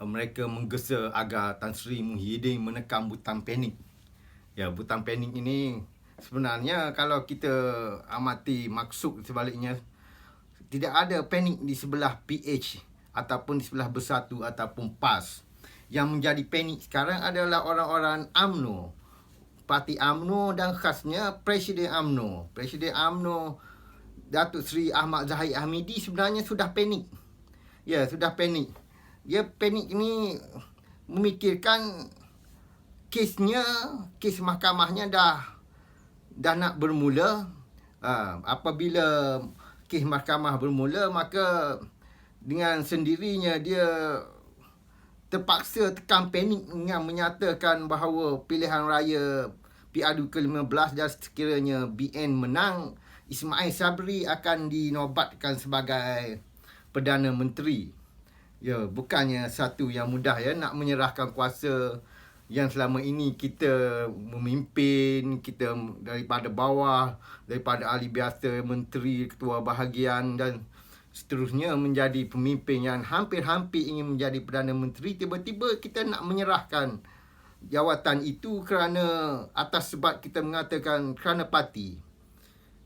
mereka menggesa agar Tan Sri Muhyiddin menekan butang panik. Ya, butang panik ini sebenarnya kalau kita amati maksud sebaliknya, tidak ada panik di sebelah PH ataupun di sebelah Bersatu ataupun PAS. Yang menjadi panik sekarang adalah orang-orang UMNO, Parti UMNO dan khasnya Presiden UMNO. Presiden UMNO Datuk Seri Ahmad Zahid Hamidi sebenarnya sudah panik. Ya, sudah panik. Dia panik ini memikirkan kes mahkamahnya dah nak bermula. Apabila kes mahkamah bermula, maka dengan sendirinya dia terpaksa tekan panik dengan menyatakan bahawa pilihan raya PRU ke-15 dan sekiranya BN menang, Ismail Sabri akan dinobatkan sebagai Perdana Menteri. Ya, bukannya satu yang mudah ya nak menyerahkan kuasa yang selama ini kita memimpin, kita daripada bawah, daripada ahli biasa, menteri, ketua bahagian dan seterusnya menjadi pemimpin yang hampir-hampir ingin menjadi Perdana Menteri. Tiba-tiba kita nak menyerahkan jawatan itu kerana atas sebab kita mengatakan kerana parti.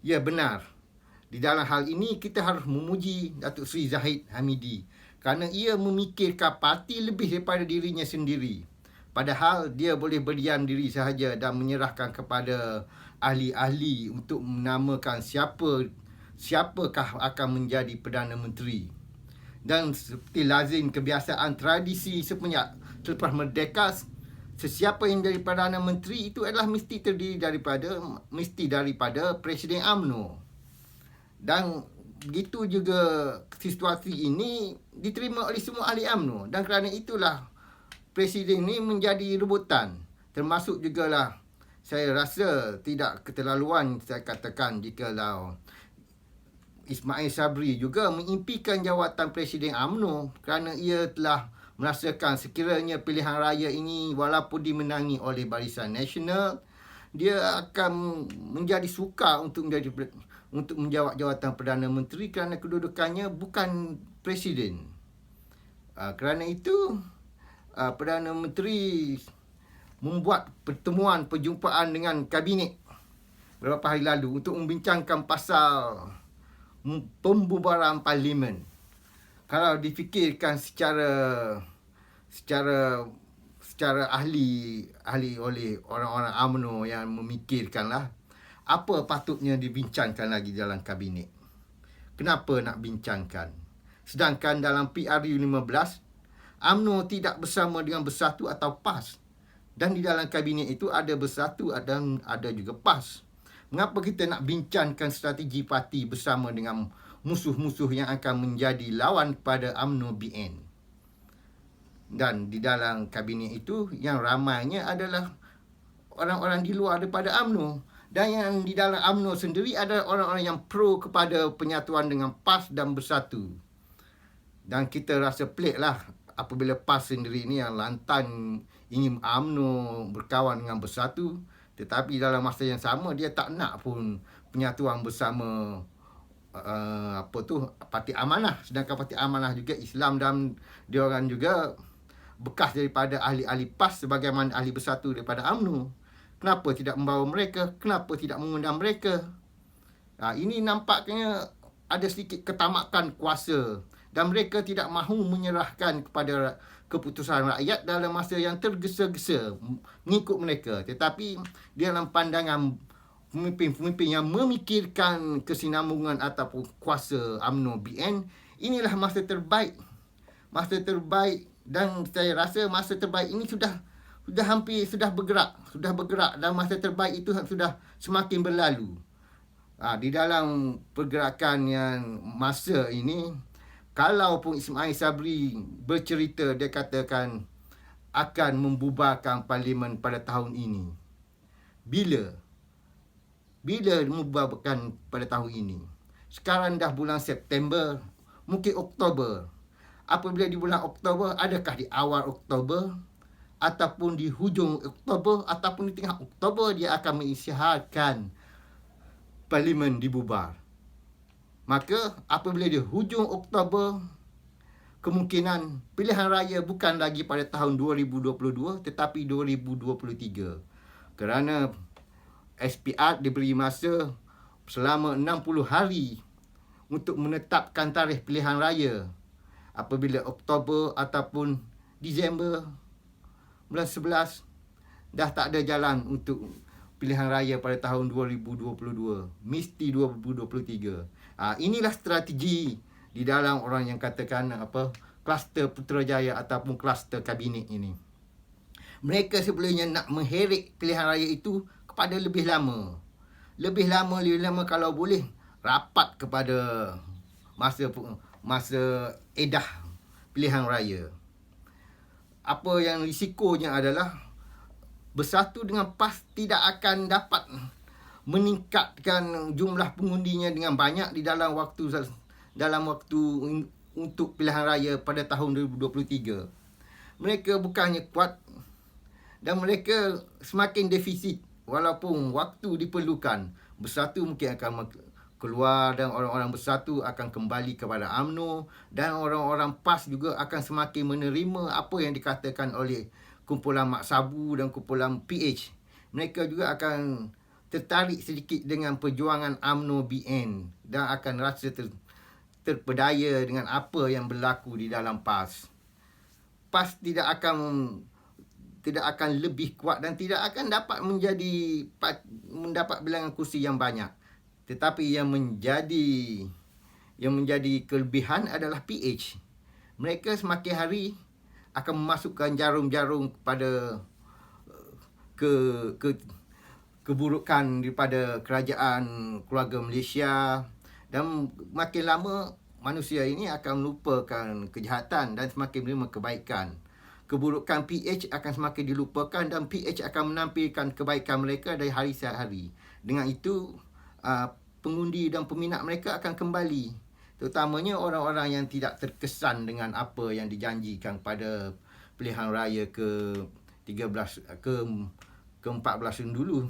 Ya, benar. Di dalam hal ini kita harus memuji Datuk Seri Zahid Hamidi kerana ia memikirkan parti lebih daripada dirinya sendiri. Padahal dia boleh berdiam diri sahaja dan menyerahkan kepada ahli-ahli untuk menamakan siapakah akan menjadi Perdana Menteri. Dan seperti lazim kebiasaan tradisi semenjak selepas merdeka, sesiapa yang jadi Perdana Menteri itu adalah mesti terdiri daripada Presiden UMNO. Dan begitu juga situasi ini diterima oleh semua ahli UMNO. Dan kerana itulah Presiden ini menjadi rebutan. Termasuk jugalah saya rasa tidak keterlaluan saya katakan jikalau Ismail Sabri juga mengimpikan jawatan Presiden UMNO kerana ia telah merasakan sekiranya pilihan raya ini walaupun dimenangi oleh Barisan Nasional, dia akan menjadi sukar untuk menjawab jawatan Perdana Menteri kerana kedudukannya bukan Presiden. Kerana itu, Perdana Menteri membuat perjumpaan dengan Kabinet beberapa hari lalu untuk membincangkan pasal pembubaran Parlimen. Kalau difikirkan secara ahli oleh orang-orang UMNO yang memikirkanlah apa patutnya dibincangkan lagi dalam Kabinet. Kenapa nak bincangkan? Sedangkan dalam PRU 15, UMNO tidak bersama dengan Bersatu atau PAS. Dan di dalam Kabinet itu ada Bersatu dan ada juga PAS. Mengapa kita nak bincangkan strategi parti bersama dengan musuh-musuh yang akan menjadi lawan kepada UMNO BN? Dan di dalam Kabinet itu yang ramainya adalah orang-orang di luar daripada UMNO. Dan yang di dalam UMNO sendiri adalah orang-orang yang pro kepada penyatuan dengan PAS dan Bersatu. Dan kita rasa pelik lah apabila PAS sendiri ni yang lantan ingin UMNO berkawan dengan Bersatu, tetapi dalam masa yang sama dia tak nak pun penyatuan bersama Parti Amanah. Sedangkan Parti Amanah juga Islam dan dia orang juga bekas daripada ahli-ahli PAS sebagaimana ahli Bersatu daripada UMNO. Kenapa tidak membawa mereka? Kenapa tidak mengundang mereka? Ini nampaknya ada sedikit ketamakan kuasa dan mereka tidak mahu menyerahkan kepada keputusan rakyat dalam masa yang tergesa-gesa mengikut mereka. Tetapi dalam pandangan pemimpin-pemimpin yang memikirkan kesinambungan ataupun kuasa UMNO BN, inilah masa terbaik. Masa terbaik, dan saya rasa masa terbaik ini sudah bergerak dan masa terbaik itu sudah semakin berlalu. Di dalam pergerakan yang masa ini, kalaupun Ismail Sabri bercerita, dia katakan akan membubarkan Parlimen pada tahun ini. Bila membubarkan pada tahun ini? Sekarang dah bulan September, mungkin Oktober. Apabila di bulan Oktober, adakah di awal Oktober ataupun di hujung Oktober ataupun di tengah Oktober dia akan mengisytiharkan Parlimen dibubar? Maka apabila di hujung Oktober, kemungkinan pilihan raya bukan lagi pada tahun 2022 tetapi 2023. Kerana SPR diberi masa selama 60 hari untuk menetapkan tarikh pilihan raya. Apabila Oktober ataupun Disember bulan 11 dah tak ada jalan untuk pilihan raya pada tahun 2022. Mesti 2023. Inilah strategi di dalam orang yang katakan kluster Putrajaya ataupun kluster kabinet ini. Mereka sebenarnya nak mengheret pilihan raya itu kepada lebih lama. Lebih lama kalau boleh rapat kepada masa edah pilihan raya. Apa yang risikonya adalah Bersatu dengan PAS tidak akan dapat meningkatkan jumlah pengundinya dengan banyak di dalam waktu untuk pilihan raya pada tahun 2023. Mereka bukannya kuat dan mereka semakin defisit walaupun waktu diperlukan. Bersatu mungkin akan keluar dan orang-orang Bersatu akan kembali kepada UMNO dan orang-orang PAS juga akan semakin menerima apa yang dikatakan oleh kumpulan Mak Sabu dan kumpulan PH. Mereka juga akan tertarik sedikit dengan perjuangan UMNO BN dan akan rasa terpedaya dengan apa yang berlaku di dalam PAS. PAS tidak akan lebih kuat dan tidak akan dapat mendapat bilangan kursi yang banyak. Tetapi yang menjadi kelebihan adalah PH. Mereka semakin hari akan memasukkan jarum-jarum kepada keburukan daripada kerajaan keluarga Malaysia dan makin lama manusia ini akan melupakan kejahatan dan semakin menerima kebaikan. Keburukan PH akan semakin dilupakan dan PH akan menampilkan kebaikan mereka dari hari ke hari. Dengan itu pengundi dan peminat mereka akan kembali. Terutamanya orang-orang yang tidak terkesan dengan apa yang dijanjikan pada pilihan raya ke-14 dulu.